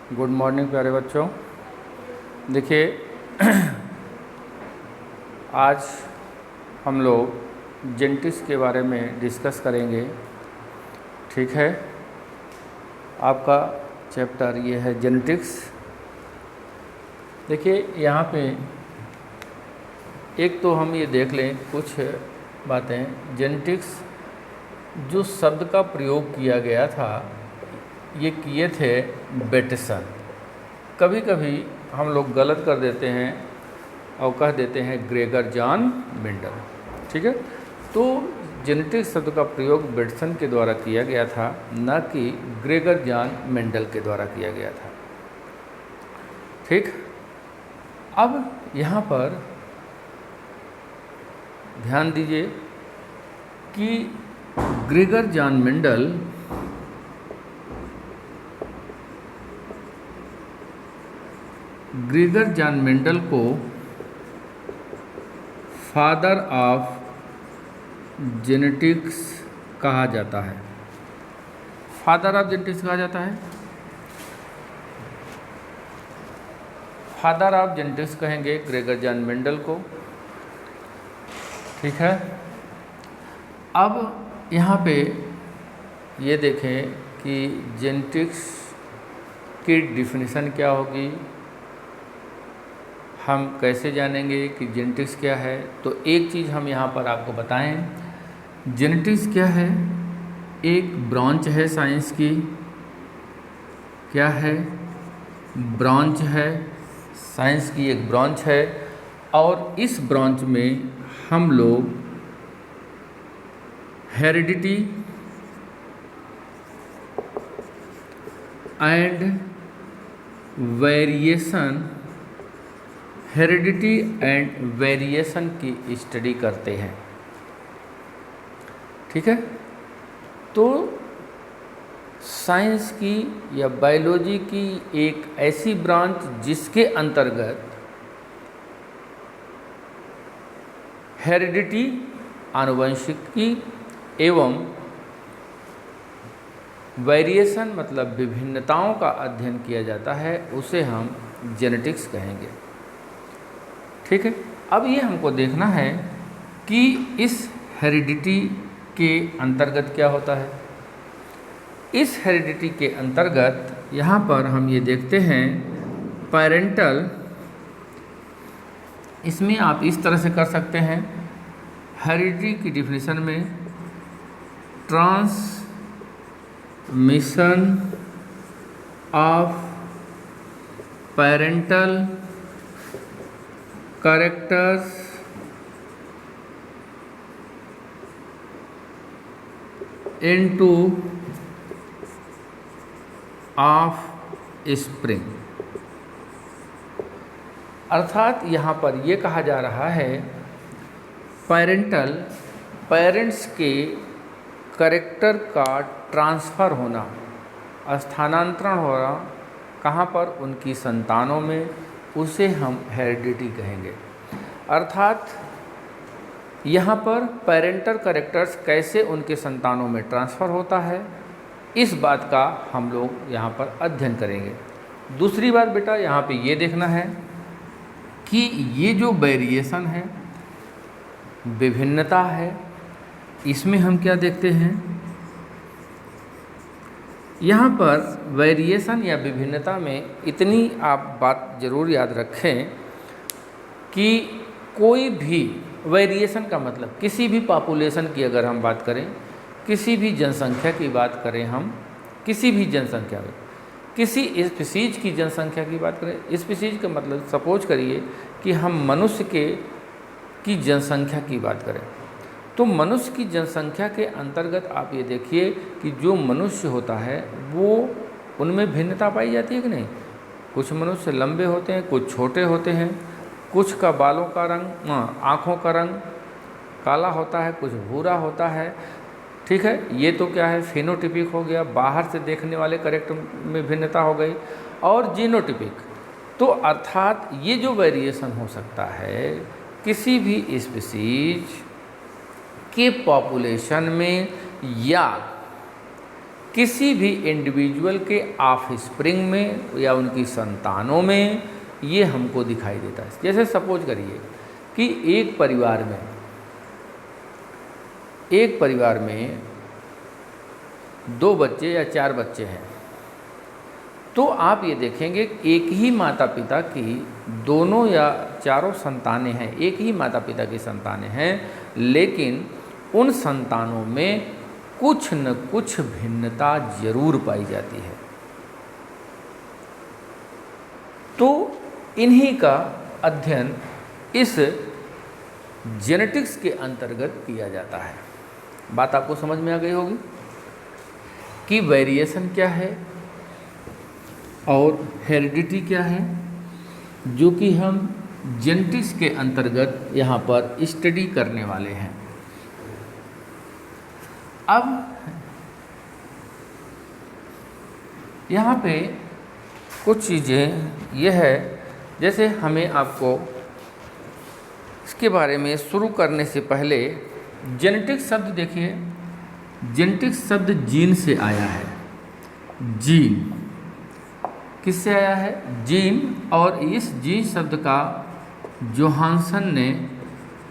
Good morning प्यारे बच्चों। देखिए आज हम लोग जेनेटिक्स के बारे में डिस्कस करेंगे। ठीक है, आपका चैप्टर ये है जेनेटिक्स। देखिए यहाँ पे एक तो हम ये देख लें कुछ बातें। जेनेटिक्स जो शब्द का प्रयोग किया गया था ये किए थे बेटसन। कभी कभी हम लोग गलत कर देते हैं और कह देते हैं ग्रेगर जॉन मेंडल। ठीक है, तो जेनेटिक्स शब्द का प्रयोग बेटसन के द्वारा किया गया था, न कि ग्रेगर जॉन मेंडल के द्वारा किया गया था। ठीक, अब यहाँ पर ध्यान दीजिए कि ग्रेगर जॉन मेंडल को फादर ऑफ जेनेटिक्स कहा जाता है। फादर ऑफ जेनेटिक्स कहा जाता है। फादर ऑफ जेनेटिक्स कहेंगे ग्रेगर जॉन मेंडल को। ठीक है, अब यहाँ पे ये देखें कि जेनेटिक्स की डिफिनीशन क्या होगी, हम कैसे जानेंगे कि जेनेटिक्स क्या है। तो एक चीज़ हम यहाँ पर आपको बताएं, जेनेटिक्स क्या है। एक ब्रांच है साइंस की। क्या है? ब्रांच है, साइंस की एक ब्रांच है। और इस ब्रांच में हम लोग heredity and variation heredity and variation की स्टडी करते हैं। ठीक है, तो साइंस की या बायोलॉजी की एक ऐसी ब्रांच जिसके अंतर्गत हेरिडिटी आनुवंशिकी एवं वेरिएशन मतलब विभिन्नताओं का अध्ययन किया जाता है, उसे हम जेनेटिक्स कहेंगे। ठीक है, अब ये हमको देखना है कि इस हेरिडिटी के अंतर्गत क्या होता है। इस हेरिडिटी के अंतर्गत यहाँ पर हम ये देखते हैं पेरेंटल। इसमें आप इस तरह से कर सकते हैं, हेरिडिटी की डिफिनीशन में transmission of parental characters into of spring. अर्थात यहाँ पर ये कहा जा रहा है पेरेंट्स के कैरेक्टर का ट्रांसफ़र होना, स्थानांतरण होना, कहाँ पर? उनकी संतानों में, उसे हम हेरिडिटी कहेंगे। अर्थात यहाँ पर पेरेंटल कैरेक्टर्स कैसे उनके संतानों में ट्रांसफ़र होता है, इस बात का हम लोग यहाँ पर अध्ययन करेंगे। दूसरी बात बेटा यहाँ पे ये देखना है कि ये जो वेरिएशन है, विभिन्नता है, इसमें हम क्या देखते हैं, यहाँ पर वेरिएशन या विभिन्नता में इतनी आप बात ज़रूर याद रखें कि कोई भी वेरिएशन का मतलब किसी भी पॉपुलेशन की अगर हम बात करें, किसी भी जनसंख्या की बात करें, हम किसी भी जनसंख्या में किसी स्पीशीज की जनसंख्या की बात करें, स्पीशीज का मतलब सपोज करिए कि हम मनुष्य की जनसंख्या की बात करें, तो मनुष्य की जनसंख्या के अंतर्गत आप ये देखिए कि जो मनुष्य होता है वो उनमें भिन्नता पाई जाती है कि नहीं। कुछ मनुष्य लंबे होते हैं, कुछ छोटे होते हैं, कुछ का बालों का रंग, आँखों का रंग काला होता है, कुछ भूरा होता है। ठीक है, ये तो क्या है, फिनोटिपिक हो गया, बाहर से देखने वाले कैरेक्टर में भिन्नता हो गई। और जीनोटिपिक, तो अर्थात ये जो वेरिएशन हो सकता है किसी भी स्पीशीज के पॉपुलेशन में या किसी भी इंडिविजुअल के ऑफस्प्रिंग में या उनकी संतानों में ये हमको दिखाई देता है। जैसे सपोज करिए कि एक परिवार में 2 बच्चे या 4 बच्चे हैं, तो आप ये देखेंगे एक ही माता पिता की दोनों या चारों संतानें हैं, एक ही माता पिता की संतानें हैं, लेकिन उन संतानों में कुछ न कुछ भिन्नता जरूर पाई जाती है। तो इन्हीं का अध्ययन इस जेनेटिक्स के अंतर्गत किया जाता है। बात आपको समझ में आ गई होगी कि वेरिएशन क्या है और हेरिडिटी क्या है, जो कि हम जेनेटिक्स के अंतर्गत यहाँ पर स्टडी करने वाले हैं। अब यहाँ पे कुछ चीज़ें यह है, जैसे हमें आपको इसके बारे में शुरू करने से पहले जेनेटिक्स शब्द देखिए, जेनेटिक्स शब्द जीन से आया है। जीन किससे आया है? जीन। और इस जीन शब्द का जोहानसन ने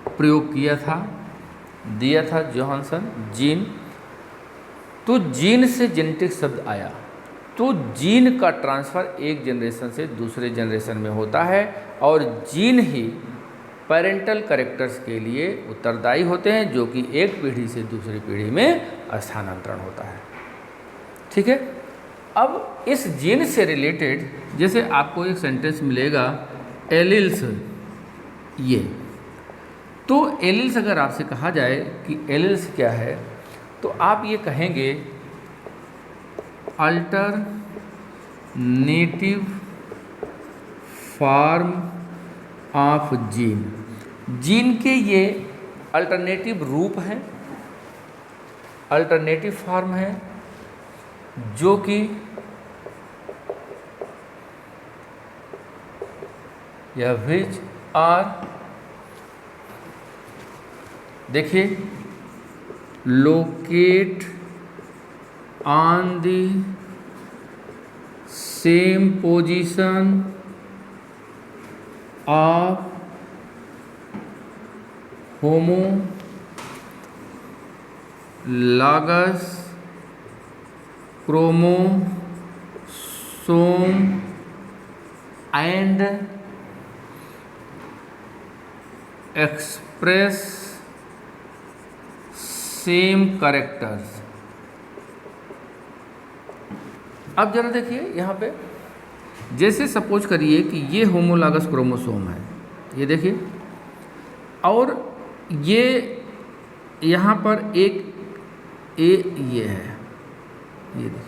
प्रयोग किया था, दिया था जोहानसन, जीन। तो जीन से जेनेटिक शब्द आया। तो जीन का ट्रांसफ़र एक जनरेशन से दूसरे जनरेशन में होता है और जीन ही पेरेंटल कैरेक्टर्स के लिए उत्तरदायी होते हैं, जो कि एक पीढ़ी से दूसरी पीढ़ी में स्थानांतरण होता है। ठीक है। अब इस जीन से रिलेटेड जैसे आपको एक सेंटेंस मिलेगा एलील्स, ये तो एलील्स अगर आपसे कहा जाए कि एलील्स क्या है, तो आप ये कहेंगे alternative form of gene. Gene के ये अल्टरनेटिव रूप हैं, अल्टरनेटिव फॉर्म है, जो कि या विच आर, देखिए, locate on the same position of homologous chromosome and express same characters. अब जरा देखिए यहाँ पे, जैसे सपोज करिए कि ये होमोलॉगस क्रोमोसोम है, ये देखिए, और ये यहाँ पर एक ए ये है, ये देखिए,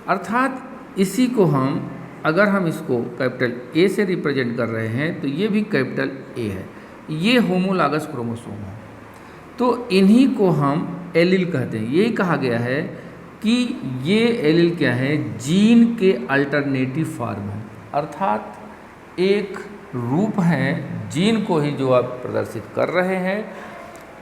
अर्थात इसी को हम अगर हम इसको कैपिटल ए से रिप्रेजेंट कर रहे हैं तो ये भी कैपिटल ए है, ये होमोलॉगस क्रोमोसोम है। तो इन्हीं को हम एलील कहते हैं। यही कहा गया है कि ये एलील क्या है? जीन के अल्टरनेटिव फॉर्म है, अर्थात एक रूप है जीन को ही जो आप प्रदर्शित कर रहे हैं,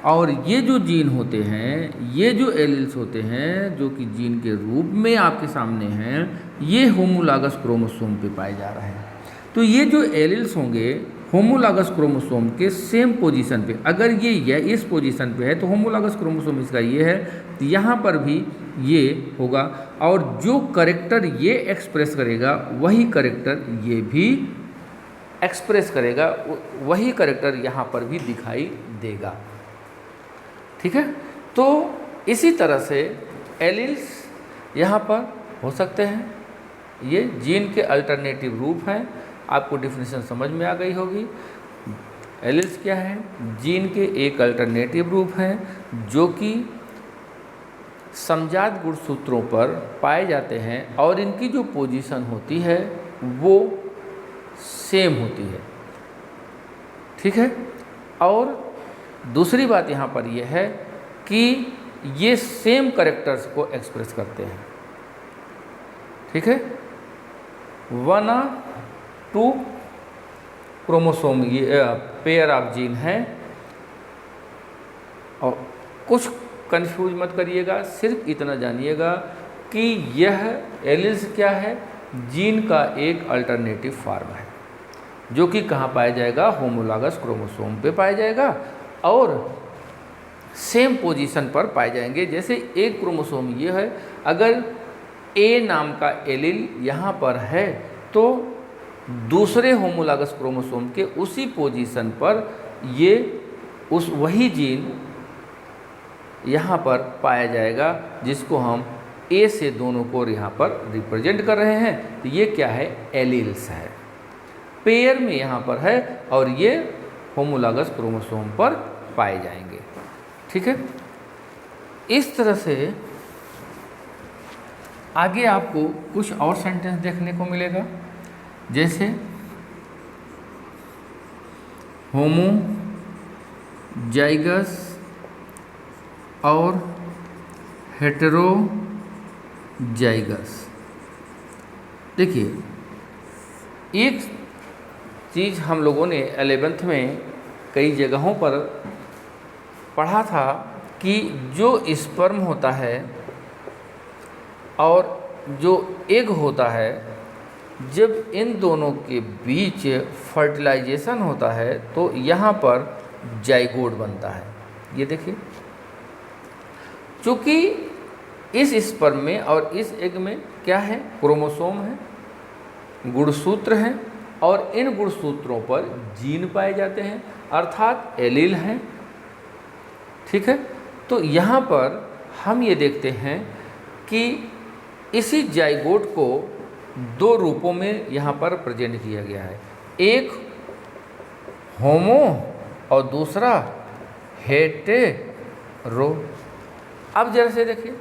और ये जो जीन होते हैं, ये जो एलील्स होते हैं, जो कि जीन के रूप में आपके सामने हैं, ये होमोलॉगस क्रोमोसोम पे पाए जा रहे हैं। तो ये जो एलील्स होंगे होमोलॉगस क्रोमोसोम के सेम पोजीशन पे, अगर ये इस पोजीशन पे है तो होमोलॉगस क्रोमोसोम इसका ये है, तो यहाँ पर भी ये होगा, और जो करेक्टर ये एक्सप्रेस करेगा वही करेक्टर ये भी एक्सप्रेस करेगा, वही करेक्टर यहाँ पर भी दिखाई देगा। ठीक है। तो इसी तरह से एलील्स यहाँ पर हो सकते हैं, ये जीन के अल्टरनेटिव रूप हैं। आपको डिफिनेशन समझ में आ गई होगी। एलील्स क्या है? जीन के एक अल्टरनेटिव रूप हैं जो कि समजात गुणसूत्रों पर पाए जाते हैं और इनकी जो पोजीशन होती है वो सेम होती है। ठीक है। और दूसरी बात यहाँ पर यह है कि ये सेम कैरेक्टर्स को एक्सप्रेस करते हैं। ठीक है। 1-2 क्रोमोसोम ये पेयर ऑफ जीन है, और कुछ कंफ्यूज मत करिएगा, सिर्फ इतना जानिएगा कि यह एलील्स क्या है, जीन का एक अल्टरनेटिव फॉर्म है, जो कि कहाँ पाया जाएगा, होमोलॉगस क्रोमोसोम पे पाया जाएगा और सेम पोजीशन पर पाए जाएंगे। जैसे एक क्रोमोसोम ये है, अगर ए नाम का एलील यहाँ पर है तो दूसरे होमोलॉगस क्रोमोसोम के उसी पोजीशन पर ये उस वही जीन यहाँ पर पाया जाएगा, जिसको हम ए से दोनों को यहाँ पर रिप्रेजेंट कर रहे हैं। तो ये क्या है, एलील्स है, पेयर में यहाँ पर है और ये होमोलॉगस क्रोमोसोम पर पाए जाएंगे। ठीक है, इस तरह से आगे आपको कुछ और सेंटेंस देखने को मिलेगा, जैसे होमोजाइगस और हेटेरोजाइगस। देखिए, एक चीज़ हम लोगों ने 11th में कई जगहों पर पढ़ा था कि जो स्पर्म होता है और जो एग होता है, जब इन दोनों के बीच फर्टिलाइजेशन होता है तो यहाँ पर जाइगोट बनता है। ये देखिए, चूँकि इस स्पर्म में और इस एग में क्या है, क्रोमोसोम है, गुणसूत्र हैं और इन गुणसूत्रों पर जीन पाए जाते हैं, अर्थात एलील हैं। ठीक है, तो यहाँ पर हम ये देखते हैं कि इसी जाइगोट को दो रूपों में यहाँ पर प्रेजेंट किया गया है, एक होमो और दूसरा हेटेरो। अब जरा से देखिए,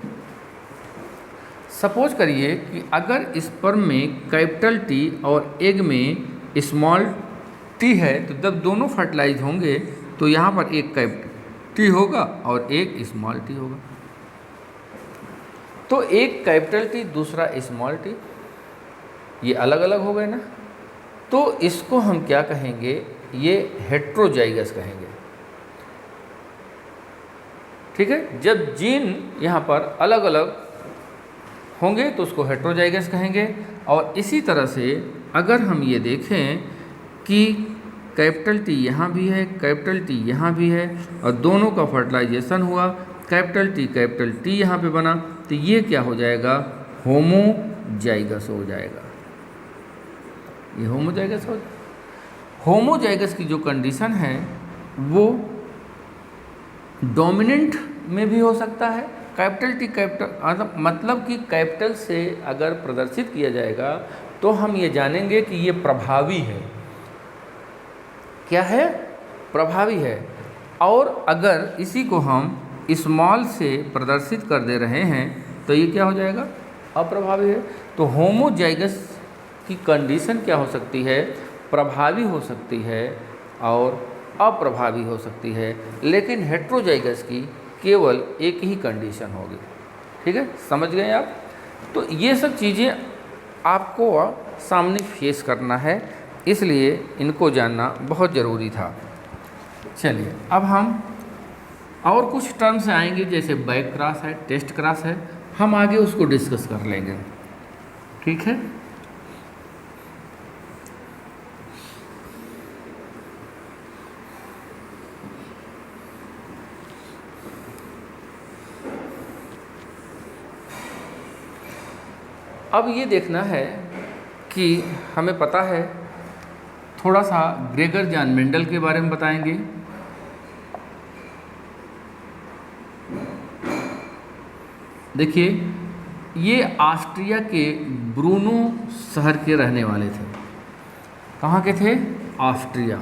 सपोज करिए कि अगर स्पर्म में कैपिटल टी और एग में स्मॉल टी है, तो जब दोनों फर्टिलाइज होंगे तो यहाँ पर एक कैपिटल टी होगा और एक स्मॉल टी होगा। तो एक कैपिटल टी दूसरा स्मॉल टी, ये अलग अलग हो गए ना, तो इसको हम क्या कहेंगे, ये हेटेरोजाइगस कहेंगे। ठीक है, जब जीन यहाँ पर अलग अलग होंगे तो उसको हेटेरोजाइगस कहेंगे। और इसी तरह से अगर हम ये देखें कि कैपिटल टी यहाँ भी है, कैपिटल टी यहाँ भी है और दोनों का फर्टिलाइजेशन हुआ, कैपिटल टी यहाँ पे बना, तो ये क्या हो जाएगा, होमोजाइगस हो जाएगा। ये होमोजाइगस हो, होमोजाइगस की जो कंडीशन है वो डोमिनेंट में भी हो सकता है। कैपिटल टी कैपिटल मतलब कि कैपिटल से अगर प्रदर्शित किया जाएगा तो हम ये जानेंगे कि ये प्रभावी है। क्या है, प्रभावी है। और अगर इसी को हम स्मॉल से प्रदर्शित कर दे रहे हैं तो ये क्या हो जाएगा, अप्रभावी है। तो होमोजाइगस की कंडीशन क्या हो सकती है, प्रभावी हो सकती है और अप्रभावी हो सकती है, लेकिन हेटेरोजाइगस की केवल एक ही कंडीशन होगी। ठीक है, समझ गए आप। तो ये सब चीज़ें आपको सामने फेस करना है, इसलिए इनको जानना बहुत ज़रूरी था। चलिए, अब हम और कुछ टर्म्स आएंगे, जैसे बैक क्रॉस है, टेस्ट क्रॉस है, हम आगे उसको डिस्कस कर लेंगे। ठीक है, अब ये देखना है कि हमें पता है, थोड़ा सा ग्रेगर जॉन मेंडल के बारे में बताएंगे। देखिए, ये ऑस्ट्रिया के ब्रूनो शहर के रहने वाले थे। कहाँ के थे, ऑस्ट्रिया,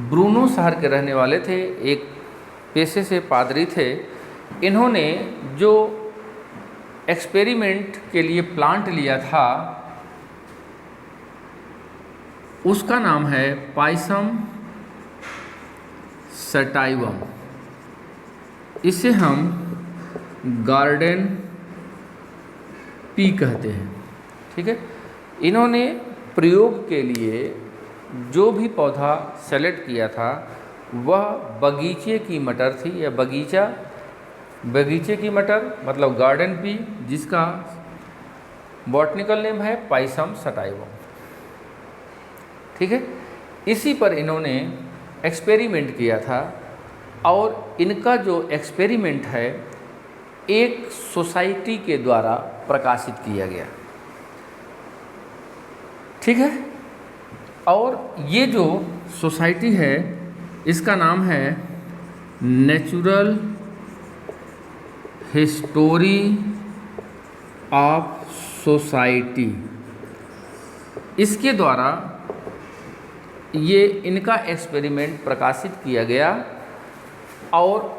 ब्रूनो शहर के रहने वाले थे, एक पेशे से पादरी थे। इन्होंने जो एक्सपेरिमेंट के लिए प्लांट लिया था उसका नाम है पाइसम सटाइवम। इसे हम गार्डन पी कहते हैं। ठीक है, इन्होंने प्रयोग के लिए जो भी पौधा सेलेक्ट किया था वह बगीचे की मटर थी या बगीचा बगीचे की मटर मतलब गार्डन पी, जिसका बॉटनिकल नेम है पाइसम सटाइवम। ठीक है, इसी पर इन्होंने एक्सपेरिमेंट किया था और इनका जो एक्सपेरिमेंट है एक सोसाइटी के द्वारा प्रकाशित किया गया। ठीक है, और ये जो सोसाइटी है इसका नाम है नेचुरल हिस्टोरी ऑफ सोसाइटी। इसके द्वारा ये इनका एक्सपेरिमेंट प्रकाशित किया गया और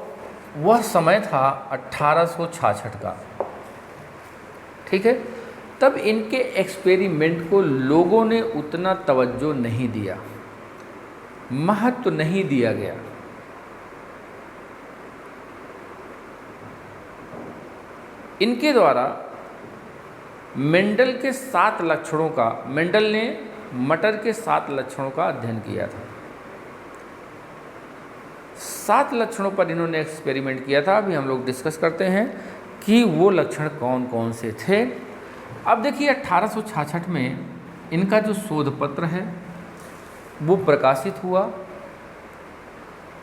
वह समय था 1866 का। ठीक है, तब इनके एक्सपेरिमेंट को लोगों ने उतना तवज्जो नहीं दिया, महत्व नहीं दिया गया। इनके द्वारा मेंडल के 7 लक्षणों का, मेंडल ने मटर के 7 लक्षणों का अध्ययन किया था। 7 लक्षणों पर इन्होंने एक्सपेरिमेंट किया था। अभी हम लोग डिस्कस करते हैं कि वो लक्षण कौन कौन से थे। अब देखिए 1866 में इनका जो शोध पत्र है वो प्रकाशित हुआ,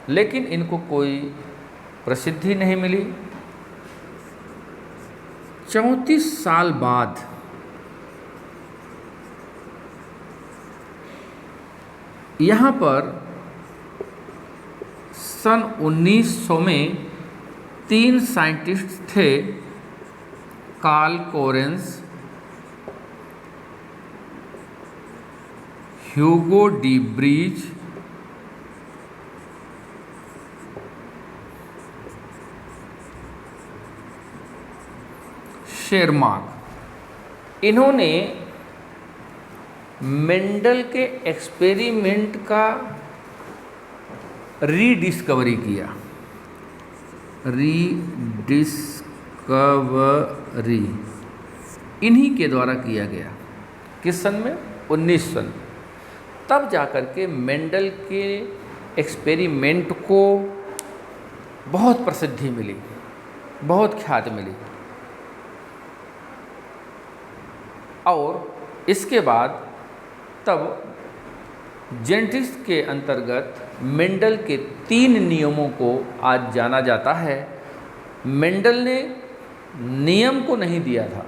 लेकिन इनको कोई प्रसिद्धि नहीं मिली। 34 साल बाद यहाँ पर सन 1900 में 3 साइंटिस्ट थे, Carl Correns, Hugo de Vries, Tschermak. इन्होंने मेंडल के एक्सपेरिमेंट का रीडिस्कवरी किया। रीडिस्कवरी इन्हीं के द्वारा किया गया। किस सन में? 1900 में। तब जाकर के मेंडल के एक्सपेरिमेंट को बहुत प्रसिद्धि मिली, बहुत ख्याति मिली। और इसके बाद तब जेनेटिक्स के अंतर्गत मेंडल के 3 नियमों को आज जाना जाता है। मेंडल ने नियम को नहीं दिया था,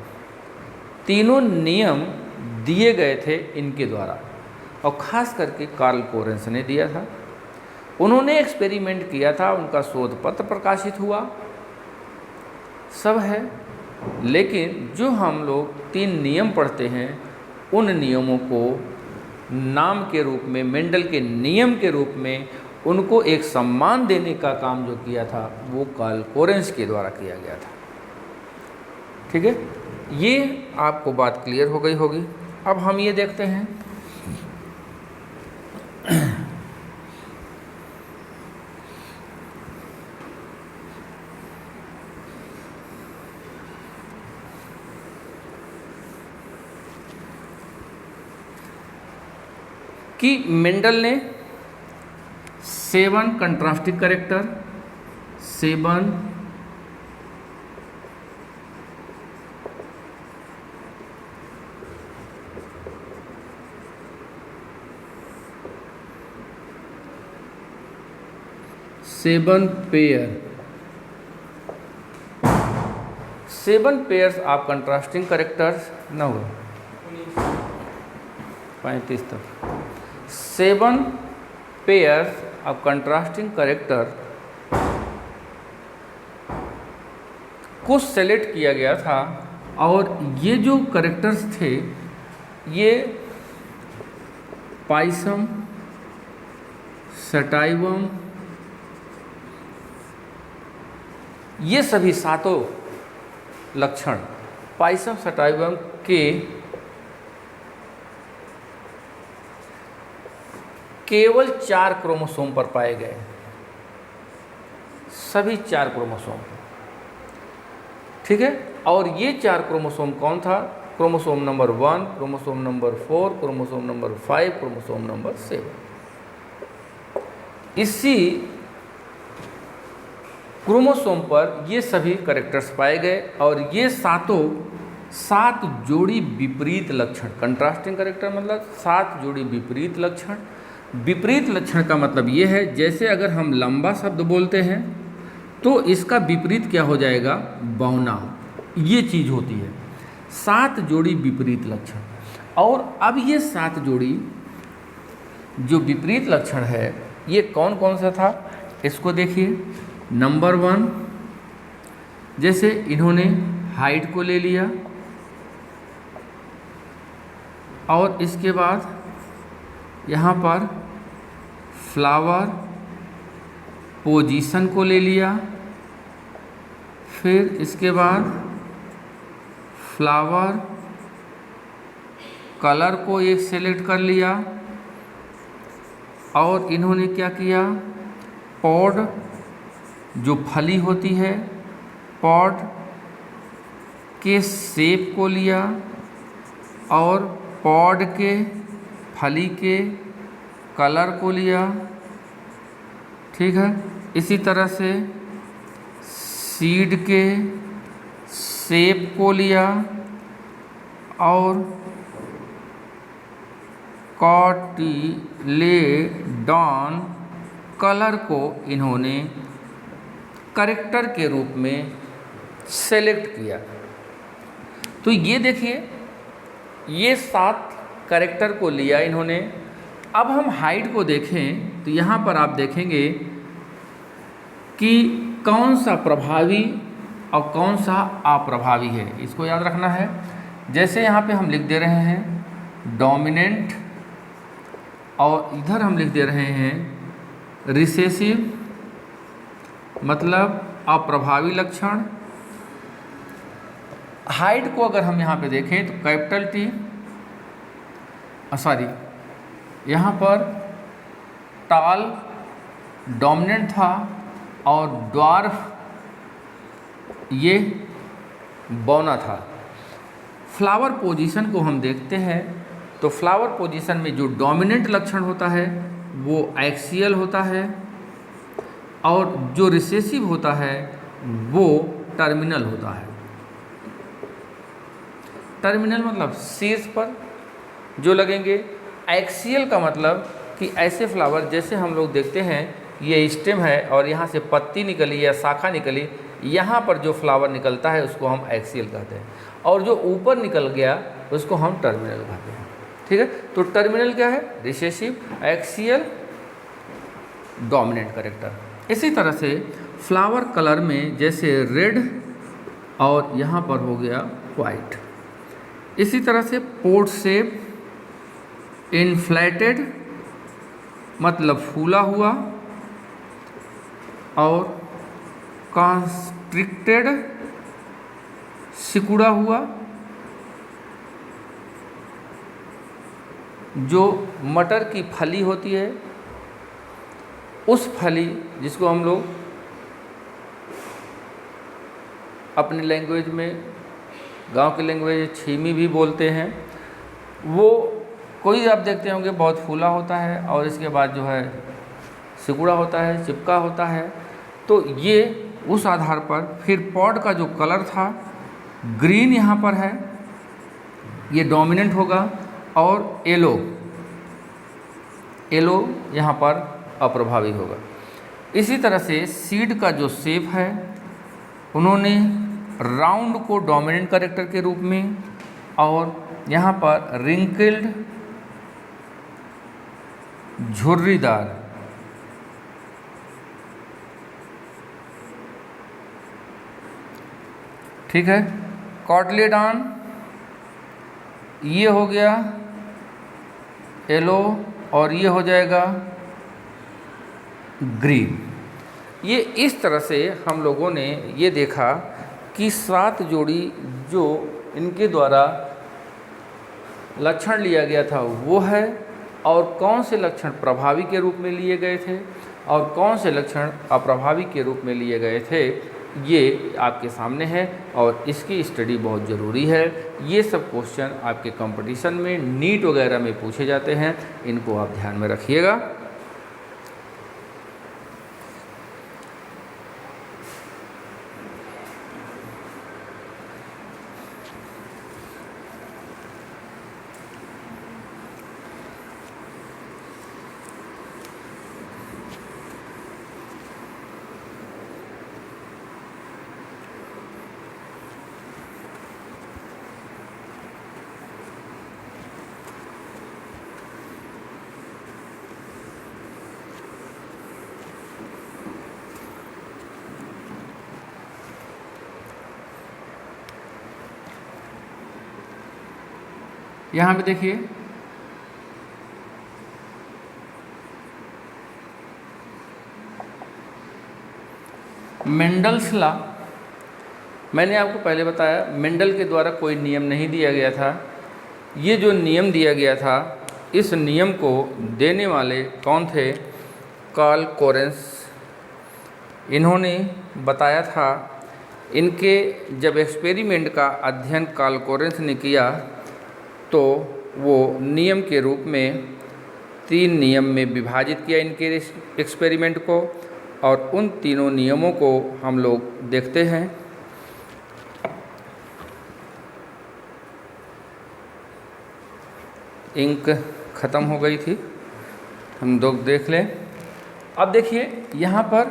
तीनों नियम दिए गए थे इनके द्वारा, और ख़ास करके कार्ल कोरेंस ने दिया था। उन्होंने एक्सपेरिमेंट किया था, उनका शोध पत्र प्रकाशित हुआ, सब है। लेकिन जो हम लोग 3 नियम पढ़ते हैं उन नियमों को नाम के रूप में, मेंडल के नियम के रूप में उनको एक सम्मान देने का काम जो किया था वो कार्ल कोरेंस के द्वारा किया गया था। ठीक है, ये आपको बात क्लियर हो गई होगी। अब हम ये देखते हैं कि मेंडल ने 7 contrasting character, 7 pairs of contrasting characters न हो 35 तक 7 पेयर्स ऑफ कंट्रास्टिंग कैरेक्टर को सेलेक्ट किया गया था। और ये जो कैरेक्टर्स थे ये पाइसम सटाइवम, ये सभी 7 लक्षण पाइसम सटाइवम के केवल 4 क्रोमोसोम पर पाए गए, सभी 4 क्रोमोसोम। ठीक है, और ये 4 क्रोमोसोम कौन था? Chromosome number 1, chromosome number 4, chromosome number 5, chromosome number 7। इसी क्रोमोसोम पर ये सभी कैरेक्टर्स पाए गए और ये सातों 7 जोड़ी विपरीत लक्षण, कंट्रास्टिंग कैरेक्टर मतलब 7 जोड़ी विपरीत लक्षण। विपरीत लक्षण का मतलब ये है, जैसे अगर हम लंबा शब्द बोलते हैं तो इसका विपरीत क्या हो जाएगा, बौना, ये चीज़ होती है। 7 जोड़ी विपरीत लक्षण। और अब ये 7 जोड़ी जो विपरीत लक्षण है ये कौन कौन सा था, इसको देखिए। नंबर 1, जैसे इन्होंने हाइट को ले लिया और इसके बाद यहाँ पर फ्लावर पोजीशन को ले लिया, फिर इसके बाद फ्लावर कलर को एक सेलेक्ट कर लिया और इन्होंने क्या किया, पॉड जो फली होती है, पॉड के शेप को लिया और पॉड के फली के कलर को लिया। ठीक है, इसी तरह से सीड के शेप को लिया और कॉटिलेडॉन कलर को इन्होंने कैरेक्टर के रूप में सेलेक्ट किया। तो ये देखिए, ये 7 कैरेक्टर को लिया इन्होंने। अब हम हाइट को देखें तो यहाँ पर आप देखेंगे कि कौन सा प्रभावी और कौन सा अप्रभावी है, इसको याद रखना है। जैसे यहाँ पे हम लिख दे रहे हैं डोमिनेंट और इधर हम लिख दे रहे हैं रिसेसिव, मतलब अप्रभावी लक्षण। हाइट को अगर हम यहाँ पे देखें तो कैपिटल T, यहाँ पर टाल डोमिनेंट था और ड्वार्फ ये बौना था। फ्लावर पोजीशन को हम देखते हैं तो फ्लावर पोजीशन में जो डोमिनेंट लक्षण होता है वो एक्सियल होता है और जो रिसेसिव होता है वो टर्मिनल होता है। टर्मिनल मतलब शीर्ष पर जो लगेंगे। एक्सियल का मतलब कि ऐसे फ्लावर जैसे हम लोग देखते हैं ये स्टेम है और यहाँ से पत्ती निकली या शाखा निकली, यहाँ पर जो फ्लावर निकलता है उसको हम एक्सियल कहते हैं और जो ऊपर निकल गया उसको हम टर्मिनल कहते हैं। ठीक है, तो टर्मिनल क्या है, रिसेसिव, एक्सियल, डोमिनेंट कैरेक्टर। इसी तरह से फ्लावर कलर में जैसे रेड और यहाँ पर हो गया वाइट। इसी तरह से पोर्ट शेप, इन्फ्लेटेड मतलब फूला हुआ और कॉन्स्ट्रिक्टेड सिकुड़ा हुआ। जो मटर की फली होती है उस फली जिसको हम लोग अपनी लैंग्वेज में, गांव की लैंग्वेज छीमी भी बोलते हैं, वो कोई आप देखते होंगे बहुत फूला होता है और इसके बाद जो है सिकुड़ा होता है, चिपका होता है। तो ये उस आधार पर फिर पॉड का जो कलर था ग्रीन यहाँ पर है, ये डोमिनेंट होगा और येलो यहाँ पर अप्रभावी होगा। इसी तरह से सीड का जो शेप है उन्होंने राउंड को डोमिनेंट कैरेक्टर के रूप में और यहाँ पर रिंकल्ड झुर्रीदार ठीक है, कॉटिलेडॉन ये हो गया येलो और ये हो जाएगा ग्रीन। ये इस तरह से हम लोगों ने ये देखा कि 7 जोड़ी जो इनके द्वारा लक्षण लिया गया था वो है, और कौन से लक्षण प्रभावी के रूप में लिए गए थे और कौन से लक्षण अप्रभावी के रूप में लिए गए थे, ये आपके सामने है और इसकी स्टडी बहुत ज़रूरी है। ये सब क्वेश्चन आपके कंपटीशन में, नीट वगैरह में पूछे जाते हैं, इनको आप ध्यान में रखिएगा। यहाँ पे देखिए मेंडल्स लॉ, मैंने आपको पहले बताया मेंडल के द्वारा कोई नियम नहीं दिया गया था। ये जो नियम दिया गया था, इस नियम को देने वाले कौन थे? Carl Correns. इन्होंने बताया था, इनके जब एक्सपेरिमेंट का अध्ययन कार्ल कोरेंस ने किया तो वो नियम के रूप में 3 नियम में विभाजित किया इनके एक्सपेरिमेंट को, और उन तीनों नियमों को हम लोग देखते हैं। इंक ख़त्म हो गई थी, हम लोग देख लें। अब देखिए यहाँ पर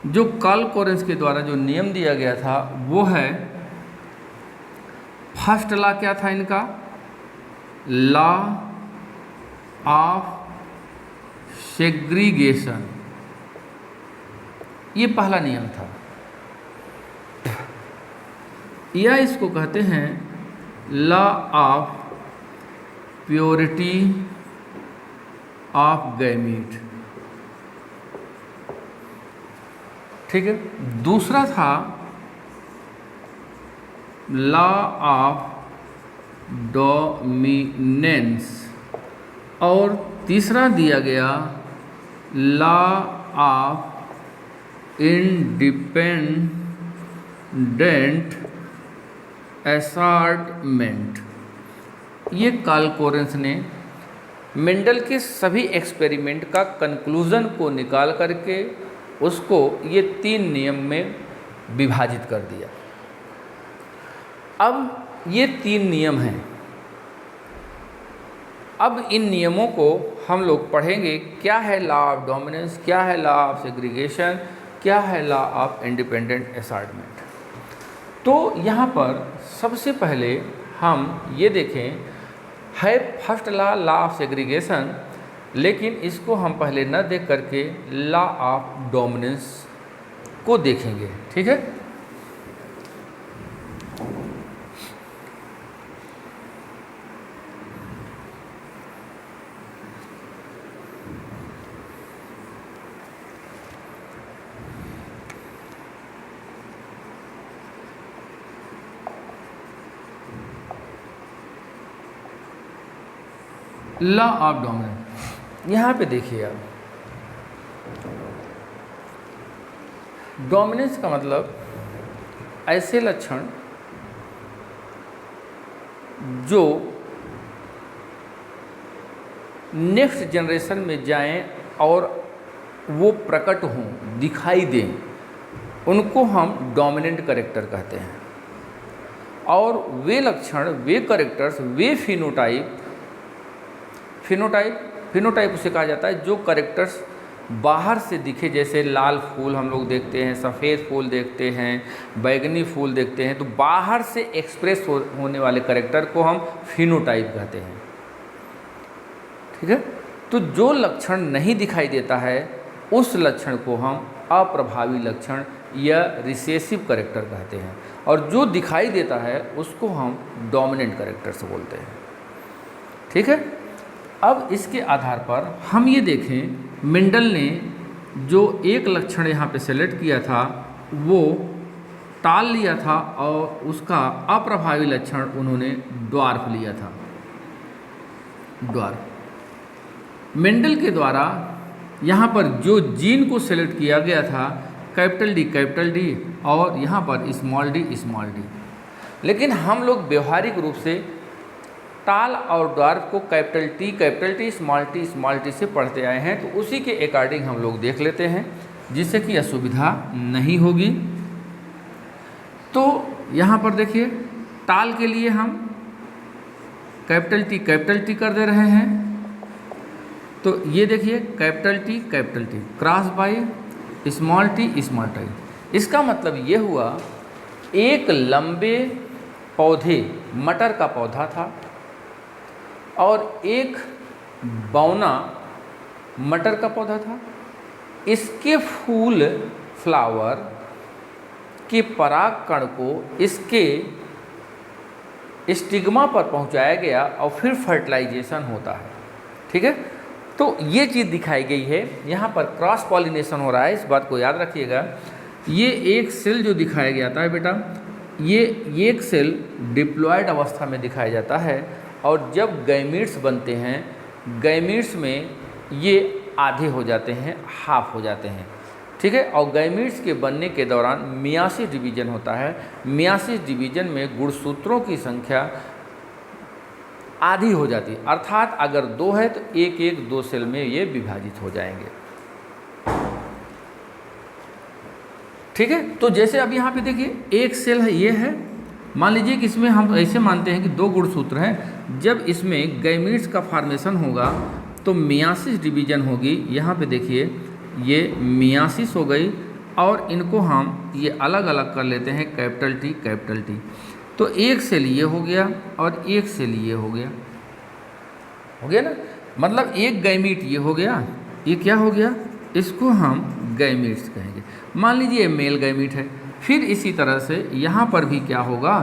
जो कार्ल कोरेंस के द्वारा जो नियम दिया गया था वो है, फर्स्ट लॉ क्या था इनका? लॉ ऑफ सेग्रीगेशन, ये पहला नियम था, या इसको कहते हैं law of purity of gamete. ठीक है। दूसरा था लॉ ऑफ डोमिनेंस, और तीसरा दिया गया लॉ ऑफ इंडिपेंडेंट असॉर्टमेंट। ये कार्ल कोरेंस ने मेंडल के सभी एक्सपेरिमेंट का कंक्लूजन को निकाल करके उसको ये 3 नियम में विभाजित कर दिया। अब ये 3 नियम हैं। अब इन नियमों को हम लोग पढ़ेंगे, क्या है लॉ ऑफ डोमिनेंस, क्या है लॉ ऑफ सेग्रीगेशन, क्या है लॉ ऑफ इंडिपेंडेंट असॉर्टमेंट। तो यहाँ पर सबसे पहले हम ये देखें, है first law law of segregation, लेकिन इसको हम पहले न देख करके लॉ ऑफ डोमिनेंस को देखेंगे। ठीक है। लॉ ऑफ डोमिनेंस, यहाँ पे देखिए आप, डोमिनेंस का मतलब ऐसे लक्षण जो नेक्स्ट जनरेशन में जाएं और वो प्रकट हों, दिखाई दें, उनको हम डोमिनेंट कैरेक्टर कहते हैं। और वे लक्षण, वे कैरेक्टर्स, वे फिनोटाइप उसे कहा जाता है जो कैरेक्टर्स बाहर से दिखे, जैसे लाल फूल हम लोग देखते हैं, सफ़ेद फूल देखते हैं, बैगनी फूल देखते हैं, तो बाहर से एक्सप्रेस होने वाले कैरेक्टर को हम फिनोटाइप कहते हैं। ठीक है। तो जो लक्षण नहीं दिखाई देता है उस लक्षण को हम अप्रभावी लक्षण या रिसेसिव कैरेक्टर कहते हैं, और जो दिखाई देता है उसको हम डोमिनेंट कैरेक्टर्स बोलते हैं। ठीक है। अब इसके आधार पर हम ये देखें, मेंडल ने जो एक लक्षण यहाँ पे सेलेक्ट किया था वो टाल लिया था, और उसका अप्रभावी लक्षण उन्होंने ड्वार्फ लिया था। मेंडल के द्वारा यहाँ पर जो जीन को सेलेक्ट किया गया था, कैपिटल डी, और यहाँ पर स्मॉल डी, लेकिन हम लोग व्यवहारिक रूप से टाल और ड्वार्फ को कैपिटल टी, स्मॉल टी से पढ़ते आए हैं, तो उसी के अकॉर्डिंग हम लोग देख लेते हैं, जिससे कि असुविधा नहीं होगी। तो यहाँ पर देखिए, टाल के लिए हम कैपिटल टी कर दे रहे हैं, तो ये देखिए capital T cross by small T. इसका मतलब ये हुआ, एक लंबे पौधे, मटर का पौधा था, और एक बौना मटर का पौधा था। इसके फूल, फ्लावर के पराग कण को इसके स्टिग्मा पर पहुंचाया गया और फिर फर्टिलाइजेशन होता है। ठीक है, तो ये चीज़ दिखाई गई है। यहाँ पर क्रॉस पॉलिनेशन हो रहा है, इस बात को याद रखिएगा। ये एक सेल जो दिखाया गया था बेटा, ये एक सेल डिप्लॉयड अवस्था में दिखाया जाता है, और जब गैमीट्स बनते हैं, गैमीट्स में ये आधे हो जाते हैं, हाफ हो जाते हैं। ठीक है, और गैमीट्स के बनने के दौरान मियासिस डिवीजन होता है। मियासिस डिवीजन में गुणसूत्रों की संख्या आधी हो जाती है, अर्थात अगर 2 है तो एक एक 2 सेल में ये विभाजित हो जाएंगे। ठीक है, तो जैसे अब यहाँ पे देखिए एक सेल है, ये है, मान लीजिए कि इसमें हम ऐसे मानते हैं कि 2 गुणसूत्र हैं। जब इसमें गैमीट्स का फॉर्मेशन होगा तो मियासिस डिवीजन होगी। यहाँ पे देखिए ये मियासिस हो गई, और इनको हम ये अलग अलग कर लेते हैं, कैपिटल टी कैपिटल टी। तो एक सेल ये हो गया और एक सेल ये हो गया ना, मतलब एक गैमीट ये हो गया, ये क्या हो गया, इसको हम गैमीट्स कहेंगे। मान लीजिए ये मेल गैमीट है। फिर इसी तरह से यहाँ पर भी क्या होगा,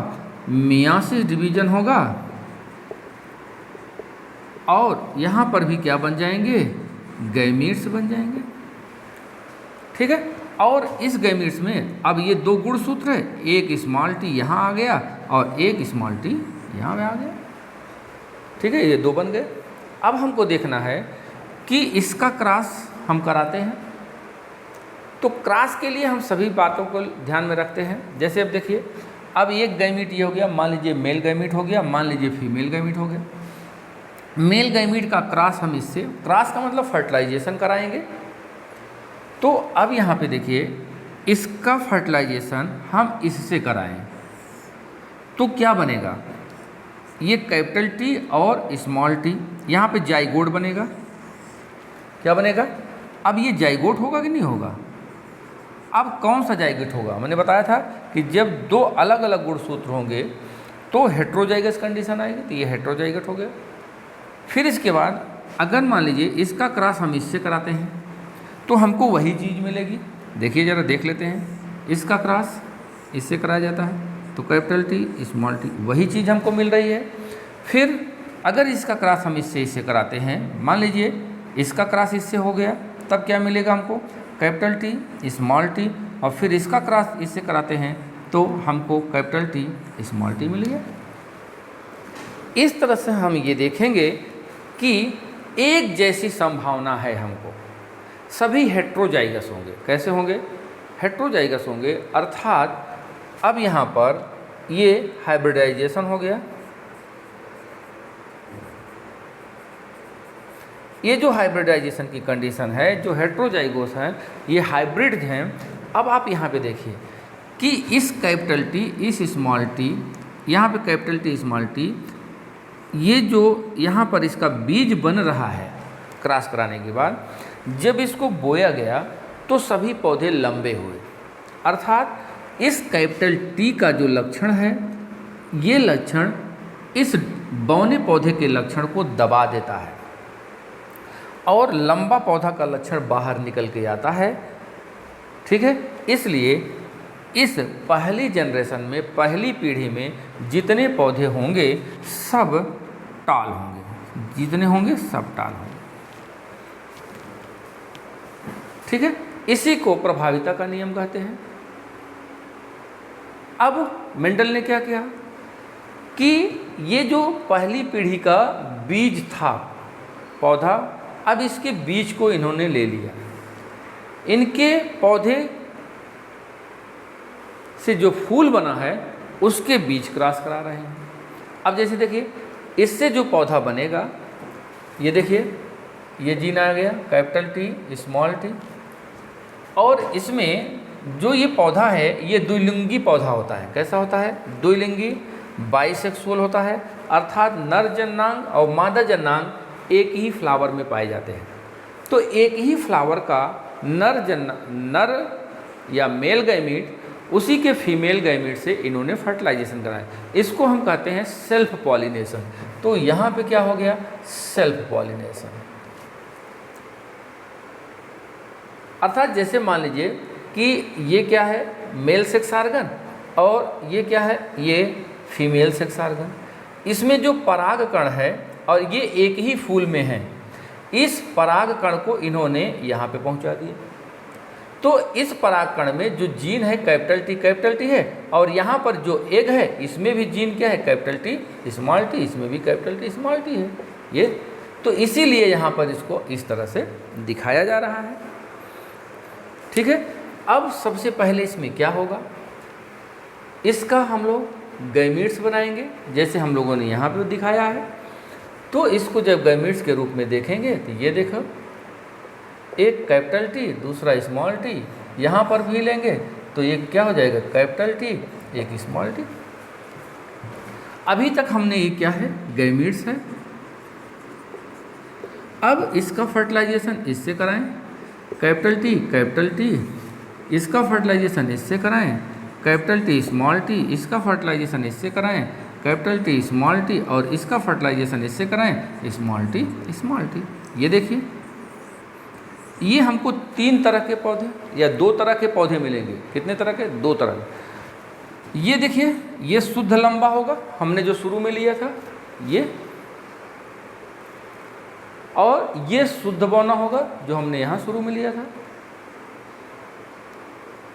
मियासिस डिवीजन होगा, और यहाँ पर भी क्या बन जाएंगे, गैमीट्स बन जाएंगे। ठीक है, और इस गैमीट्स में अब ये 2 गुणसूत्र है, एक स्मॉल टी यहाँ आ गया और एक स्मॉल टी यहाँ में आ गया। ठीक है, ये 2 बन गए। अब हमको देखना है कि इसका क्रॉस हम कराते हैं, तो क्रॉस के लिए हम सभी बातों को ध्यान में रखते हैं। जैसे अब देखिए, अब एक गैमीट ये हो गया, मान लीजिए मेल गैमीट हो गया, मान लीजिए फीमेल गैमीट हो गया। मेल गैमीट का क्रॉस हम इससे, क्रॉस का मतलब फर्टिलाइजेशन कराएंगे। तो अब यहाँ पे देखिए, इसका फर्टिलाइजेशन हम इससे कराएं तो क्या बनेगा, ये कैपिटल टी और स्मॉल टी, यहाँ पे जाइगोट बनेगा। क्या बनेगा, अब ये जाइगोट होगा कि नहीं होगा। अब कौन सा जाइगोट होगा, मैंने बताया था कि जब 2 अलग अलग गुणसूत्र होंगे तो हेट्रोजाइगस कंडीशन आएगी, तो ये हेट्रोजाइगोट हो गया। फिर इसके बाद अगर मान लीजिए इसका क्रॉस हम इससे कराते हैं तो हमको वही चीज़ मिलेगी। देखिए ज़रा देख लेते हैं, इसका क्रॉस इससे कराया जाता है तो कैपिटल टी स्मॉल टी, वही चीज़ हमको मिल रही है। फिर अगर इसका क्रॉस हम इससे कराते हैं, मान लीजिए इसका क्रॉस इससे हो गया, तब क्या मिलेगा हमको, कैपिटल टी स्मॉल टी, और फिर इसका क्रॉस इससे कराते हैं तो हमको कैपिटल टी स्मॉल टी मिल गया। इस तरह से हम ये देखेंगे कि एक जैसी संभावना है हमको, सभी हेट्रोजाइगस होंगे। कैसे होंगे, हेट्रोजाइगस होंगे, अर्थात अब यहाँ पर ये हाइब्रिडाइजेशन हो गया। ये जो हाइब्रिडाइजेशन की कंडीशन है, जो हेट्रोजाइगोस हैं, ये हाइब्रिड हैं। अब आप यहाँ पे देखिए कि इस कैपिटल टी, इस स्मॉल टी, यहाँ पे कैपिटल टी स्मॉल टी, ये जो यहाँ पर इसका बीज बन रहा है क्रॉस कराने के बाद, जब इसको बोया गया तो सभी पौधे लंबे हुए, अर्थात इस कैपिटल टी का जो लक्षण है, ये लक्षण इस बौने पौधे के लक्षण को दबा देता है, और लंबा पौधा का लक्षण बाहर निकल के आता है। ठीक है, इसलिए इस पहली जनरेशन में, पहली पीढ़ी में जितने पौधे होंगे सब टाल होंगे, जितने होंगे सब टाल होंगे। ठीक है, इसी को प्रभाविता का नियम कहते हैं। अब मेंडल ने क्या किया कि ये जो पहली पीढ़ी का बीज था पौधा, अब इसके बीज को इन्होंने ले लिया, इनके पौधे से जो फूल बना है उसके बीज क्रॉस करा रहे हैं। अब जैसे देखिए, इससे जो पौधा बनेगा, ये देखिए ये जीन आ गया कैपिटल टी स्मॉल टी, और इसमें जो ये पौधा है ये द्विलिंगी पौधा होता है। कैसा होता है, द्विलिंगी, बाइसेक्सुअल होता है, अर्थात नर जननांग और मादा जननांग एक ही फ्लावर में पाए जाते हैं। तो एक ही फ्लावर का नर या मेल गैमीट, उसी के फीमेल गैमीट से इन्होंने फर्टिलाइजेशन कराया, इसको हम कहते हैं सेल्फ पॉलिनेशन। तो यहाँ पे क्या हो गया, सेल्फ पॉलिनेशन। अर्थात जैसे मान लीजिए कि ये क्या है, मेल सेक्स ऑर्गन, और ये क्या है, ये फीमेल सेक्स ऑर्गन। इसमें जो परागकण है और ये एक ही फूल में है, इस परागकण को इन्होंने यहाँ पे पहुँचा दिया। तो इस परागकण में जो जीन है कैपिटल टी है, और यहाँ पर जो एग है इसमें भी जीन क्या है, कैपिटल टी स्मॉल टी, इसमें भी कैपिटल टी स्मॉल टी है ये। तो इसीलिए यहाँ पर इसको इस तरह से दिखाया जा रहा है। ठीक है, अब सबसे पहले इसमें क्या होगा, इसका हम लोग गैमीट्स बनाएंगे, जैसे हम लोगों ने यहाँ पे दिखाया है। तो इसको जब गैमीट्स के रूप में देखेंगे तो ये देखो, एक कैपिटल टी दूसरा स्मॉल टी, यहाँ पर भी लेंगे तो ये क्या हो जाएगा, कैपिटल टी एक स्मॉल टी। अभी तक हमने ये क्या है, गैमीट्स है। अब इसका फर्टिलाइजेशन इससे कराएं, कैपिटल टी, इसका फर्टिलाइजेशन इससे कराएं, कैपिटल टी स्मॉल टी, इसका फर्टिलाइजेशन इससे कराएं, कैपिटल टी स्मॉल टी, और इसका फर्टिलाइजेशन इससे कराएं, स्मॉल टी। ये देखिए, ये हमको 3 तरह के पौधे या 2 तरह के पौधे मिलेंगे। कितने तरह के, 2 तरह के। ये देखिए, ये शुद्ध लंबा होगा, हमने जो शुरू में लिया था ये, और ये शुद्ध बौना होगा जो हमने यहाँ शुरू में लिया था।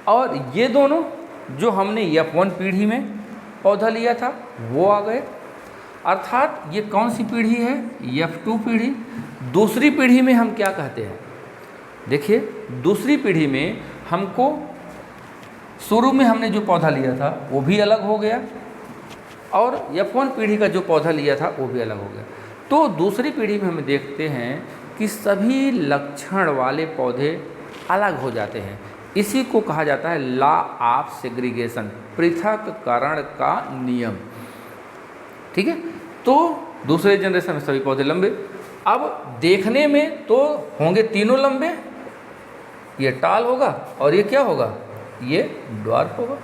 और ये दोनों जो हमने F1 पीढ़ी में पौधा लिया था वो आ गए। अर्थात ये कौन सी पीढ़ी है, F2 पीढ़ी। दूसरी पीढ़ी में हम क्या कहते हैं, देखिए दूसरी पीढ़ी में हमको शुरू में हमने जो पौधा लिया था वो भी अलग हो गया, और F1 पीढ़ी का जो पौधा लिया था वो भी अलग हो गया। तो दूसरी पीढ़ी में हम देखते हैं कि सभी लक्षण वाले पौधे अलग हो जाते हैं। इसी को कहा जाता है लॉ ऑफ सेग्रीगेशन, पृथक्करण का नियम। ठीक है, तो दूसरे जनरेशन में सभी पौधे लंबे। अब देखने में तो होंगे तीनों लंबे, ये टाल होगा और ये क्या होगा, ये ड्वार्फ होगा।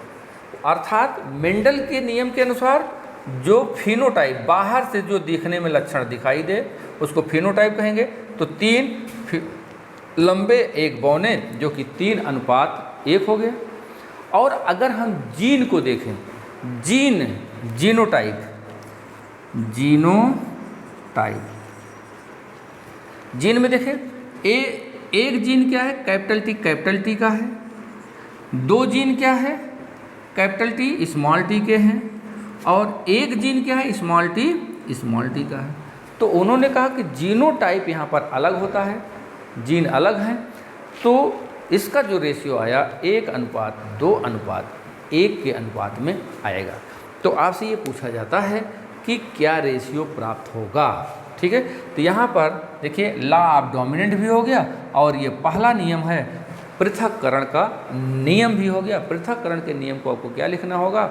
अर्थात मेंडल के नियम के अनुसार जो फिनोटाइप बाहर से जो दिखने में लक्षण दिखाई दे उसको फिनोटाइप कहेंगे। तो 3 लंबे 1 बौने, जो कि 3:1 हो गया। और अगर हम जीन को देखें, जीनोटाइप, जीन में देखें, एक जीन क्या है, कैपिटल टी का है। 2 जीन क्या है, कैपिटल टी स्मॉल टी के हैं, और एक जीन क्या है, स्मॉल टी का है। तो उन्होंने कहा कि जीनोटाइप यहाँ पर अलग होता है, जीन अलग हैं, तो इसका जो रेशियो आया 1:2:1 के अनुपात में आएगा। तो आपसे ये पूछा जाता है कि क्या रेशियो प्राप्त होगा। ठीक है, तो यहाँ पर देखिए लॉ ऑफ डोमिनेंट भी हो गया, और ये पहला नियम है पृथक्करण का नियम भी हो गया। पृथक्करण के नियम को आपको क्या लिखना होगा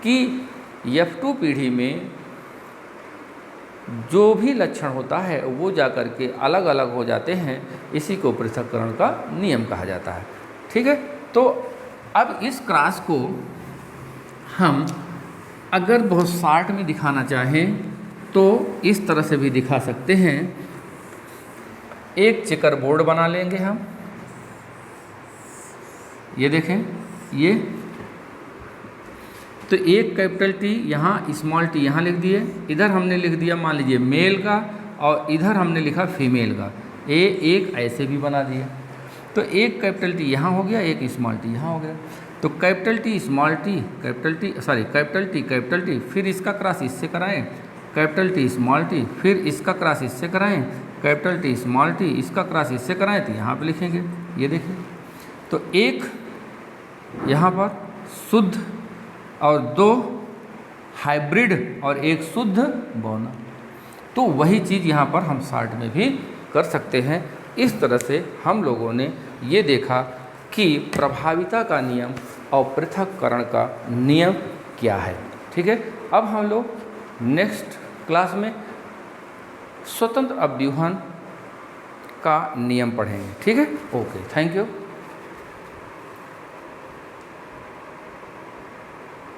कि F2 पीढ़ी में जो भी लक्षण होता है वो जाकर के अलग अलग हो जाते हैं, इसी को पृथक्करण का नियम कहा जाता है। ठीक है, तो अब इस क्रॉस को हम अगर बहुत शार्ट में दिखाना चाहें तो इस तरह से भी दिखा सकते हैं। एक चेकर बोर्ड बना लेंगे हम, ये देखें, ये तो एक कैपिटल टी यहाँ, स्मॉल टी यहाँ लिख दिए, इधर हमने लिख दिया मान लीजिए मेल का, और इधर हमने लिखा फीमेल का, एक ऐसे भी बना दिया। तो एक कैपिटल टी यहाँ हो गया, एक स्मॉल टी यहाँ हो गया। तो capital T small T, capital T, फिर इसका क्रॉस इससे कराएं, कैपिटल टी स्मॉल टी, फिर इसका क्रॉस इससे कराएं, कैपिटल टी स्मॉल टी, इसका क्रॉस इससे कराएं, तो यहाँ पे लिखेंगे। ये देखिए, तो एक यहाँ पर शुद्ध और 2 हाइब्रिड और एक शुद्ध बौना। तो वही चीज़ यहाँ पर हम शार्ट में भी कर सकते हैं। इस तरह से हम लोगों ने ये देखा कि प्रभाविता का नियम और पृथक्करण का नियम क्या है। ठीक है, अब हम लोग नेक्स्ट क्लास में स्वतंत्र अव्यूहन का नियम पढ़ेंगे। ठीक है, ओके, थैंक यू।